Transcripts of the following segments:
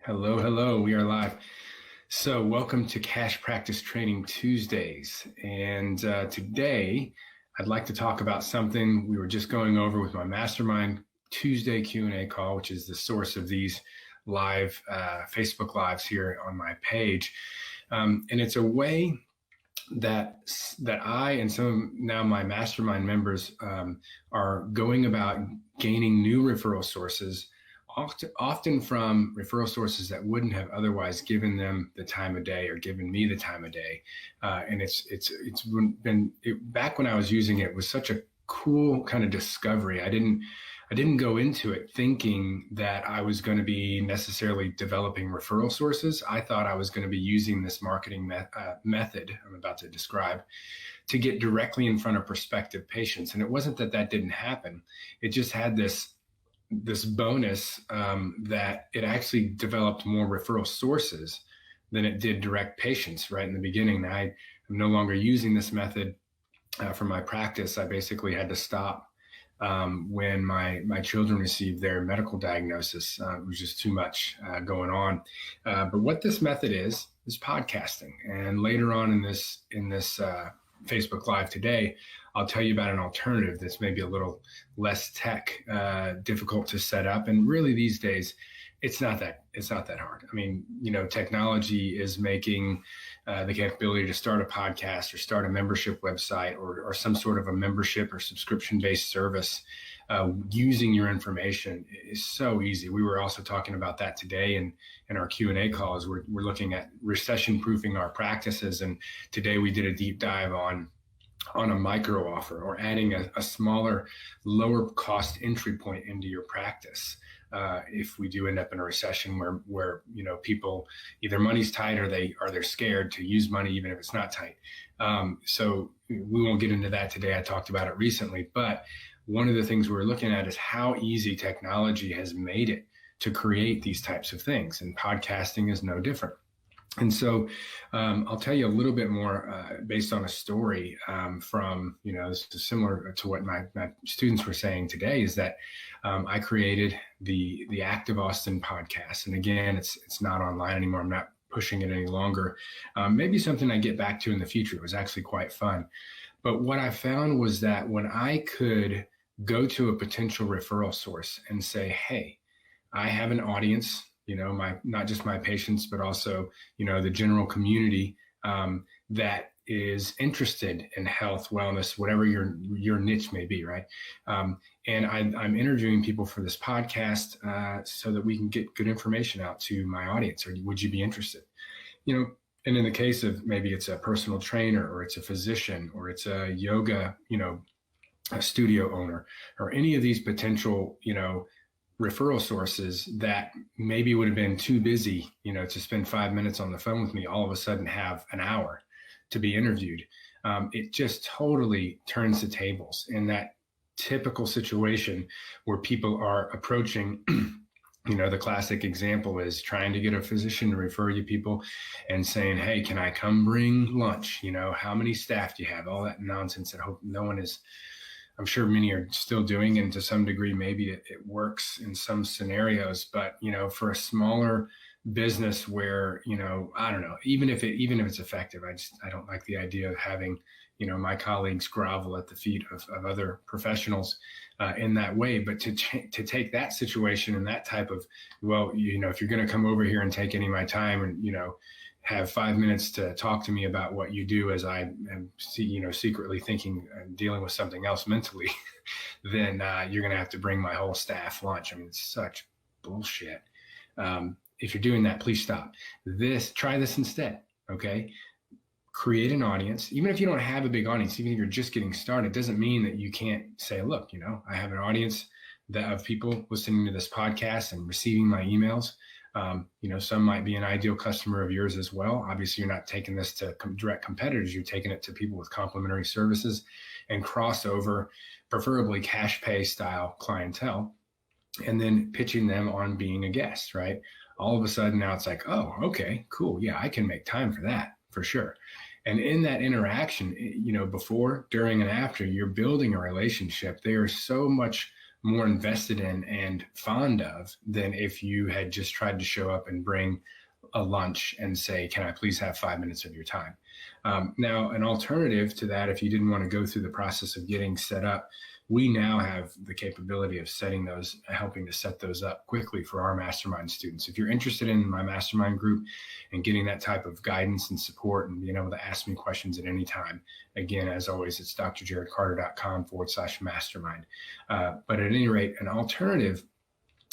Hello, hello. We are live. So, welcome to Cash Practice Training Tuesdays. And today, I'd like to talk about something we were just going over with my Mastermind Tuesday Q&A call, which is the source of these live Facebook Lives here on my page. And it's a way that I and some of now my Mastermind members are going about gaining new referral sources, often from referral sources that wouldn't have otherwise given them the time of day or given me the time of day. And it's been back when I was using it was such a cool kind of discovery. I didn't go into it thinking that I was going to be necessarily developing referral sources. I thought I was going to be using this marketing method I'm about to describe to get directly in front of prospective patients. And it wasn't that didn't happen. It just had this bonus that it actually developed more referral sources than it did direct patients right in the beginning. I am no longer using this method for my practice. I basically had to stop when my children received their medical diagnosis. It was just too much going on. But what this method is podcasting. And later on in this Facebook Live today, I'll tell you about an alternative that's maybe a little less difficult to set up. And really these days, it's not that hard. I mean, technology is making the capability to start a podcast or start a membership website or some sort of a membership or subscription-based service using your information is so easy. We were also talking about that today in our Q&A calls. We're looking at recession-proofing our practices. And today we did a deep dive on a micro offer or adding a smaller, lower cost entry point into your practice. If we do end up in a recession where people either money's tight or they're scared to use money even if it's not tight. So we won't get into that today. I talked about it recently, but one of the things we're looking at is how easy technology has made it to create these types of things, and podcasting is no different. And so I'll tell you a little bit more based on a story from, this is similar to what my students were saying today, is that I created the Active Austin podcast. And again, it's not online anymore. I'm not pushing it any longer. Maybe something I get back to in the future. It was actually quite fun. But what I found was that when I could go to a potential referral source and say, hey, I have an audience, not just my patients, but also, the general community that is interested in health, wellness, whatever your niche may be, right? And I'm interviewing people for this podcast so that we can get good information out to my audience. Or would you be interested? And in the case of maybe it's a personal trainer or it's a physician or it's a yoga, a studio owner or any of these potential, referral sources that maybe would have been too busy, to spend 5 minutes on the phone with me, all of a sudden have an hour to be interviewed. It just totally turns the tables in that typical situation where people are approaching, the classic example is trying to get a physician to refer you people and saying, hey, can I come bring lunch? How many staff do you have? All that nonsense that I hope no one is. I'm sure many are still doing, and to some degree, maybe it works in some scenarios, but, for a smaller business where, I don't know, even if it's effective, I don't like the idea of having, my colleagues grovel at the feet of other professionals in that way. But to take that situation and that type of, if you're going to come over here and take any of my time and, have 5 minutes to talk to me about what you do as I am, secretly thinking and dealing with something else mentally, then you're going to have to bring my whole staff lunch. I mean, it's such bullshit. If you're doing that, please stop. Try this instead, okay? Create an audience. Even if you don't have a big audience, even if you're just getting started, doesn't mean that you can't say, look, I have an audience of people listening to this podcast and receiving my emails. Some might be an ideal customer of yours as well. Obviously, you're not taking this to direct competitors. You're taking it to people with complementary services and crossover, preferably cash pay style clientele, and then pitching them on being a guest, right? All of a sudden now it's like, oh, okay, cool. Yeah, I can make time for that for sure. And in that interaction, before, during, and after, you're building a relationship. They are so much more invested in and fond of than if you had just tried to show up and bring a lunch and say, can I please have 5 minutes of your time? Now, an alternative to that, if you didn't want to go through the process of getting set up, we now have the capability of helping to set those up quickly for our mastermind students. If you're interested in my mastermind group and getting that type of guidance and support and being able to ask me questions at any time, again, as always, it's drjarodcarter.com/mastermind. But at any rate, an alternative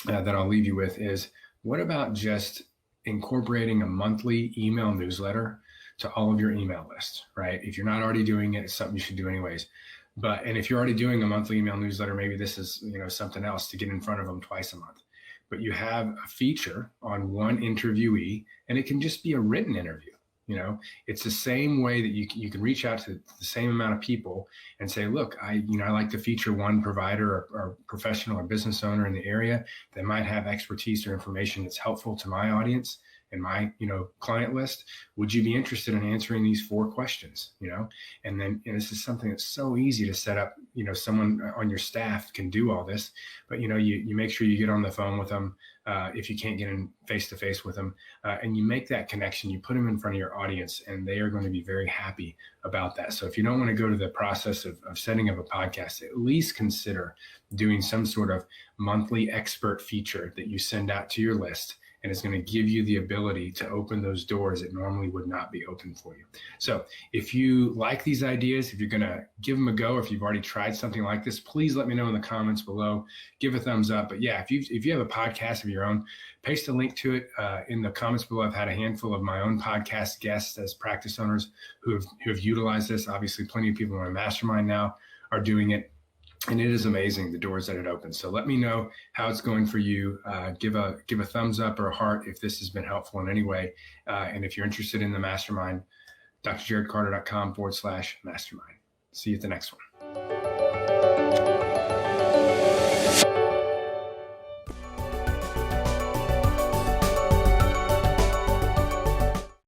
that I'll leave you with is, what about just incorporating a monthly email newsletter to all of your email lists, right? If you're not already doing it, it's something you should do anyways. And if you're already doing a monthly email newsletter, maybe this is, something else to get in front of them twice a month. But you have a feature on one interviewee, and it can just be a written interview. It's the same way that you can reach out to the same amount of people and say, look, I like to feature one provider or professional or business owner in the area that might have expertise or information that's helpful to my audience and my, client list. Would you be interested in answering these 4 questions? And then this is something that's so easy to set up. Someone on your staff can do all this, but you make sure you get on the phone with them if you can't get in face to face with them, and you make that connection. You put them in front of your audience, and they are going to be very happy about that. So if you don't want to go to the process of setting up a podcast, at least consider doing some sort of monthly expert feature that you send out to your list. And it's going to give you the ability to open those doors that normally would not be open for you. So if you like these ideas, if you're going to give them a go, or if you've already tried something like this, please let me know in the comments below. Give a thumbs up. But yeah, if you have a podcast of your own, paste a link to it in the comments below. I've had a handful of my own podcast guests as practice owners who have utilized this. Obviously, plenty of people in my mastermind now are doing it. And it is amazing, the doors that it opens. So let me know how it's going for you. Give a thumbs up or a heart if this has been helpful in any way. And if you're interested in the mastermind, drjarodcarter.com/mastermind. See you at the next one.